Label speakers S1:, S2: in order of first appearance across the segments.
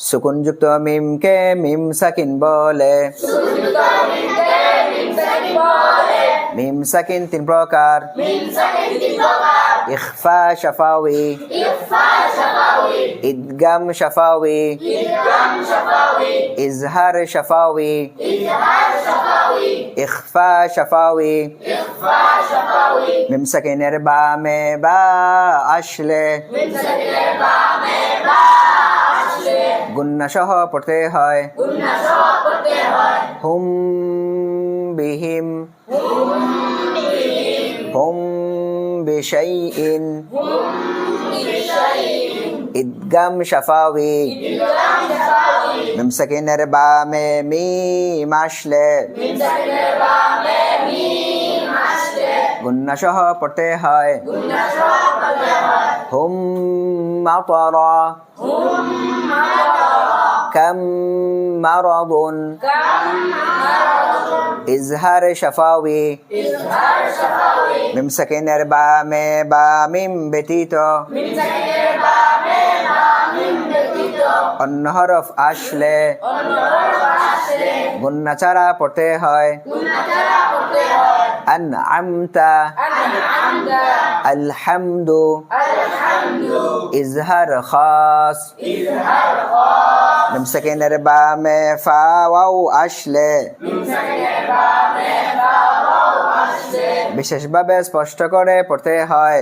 S1: সুকুনযুক্ত মিমকে মিম সাকিন বলে মিম সাকিন তিন প্রকার ইখফা শাফাওয়ি ইদগাম শাফাওয়ি ইজহার শাফাওয়ি ইখফা শাফাওয়ি মিম সাকিনের বামে বা আসলে গুন্না সহ পড়তে হয় হুম বিহিম হুম বিশাইইন ইদগাম শাফাওয়ি মিম সাকিনের বামে মিম আসলে গুন্না সহ পড়তে হয় হুম মাতারা كم مرض إزهار شفاوي ميم سكين با مي با ميم بتيتو অন্যহরফ আসলে গুন্না ছাড়া পড়তে হয় আনআমতা আলহামদু ইজহার খাস মিম সাকিনের বামে ফা ওয়াও আসলে বিশেষভাবে স্পষ্ট করে পড়তে হয়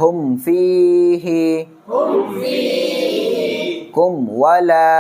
S1: হুম ফিহি কুম ওয়ালা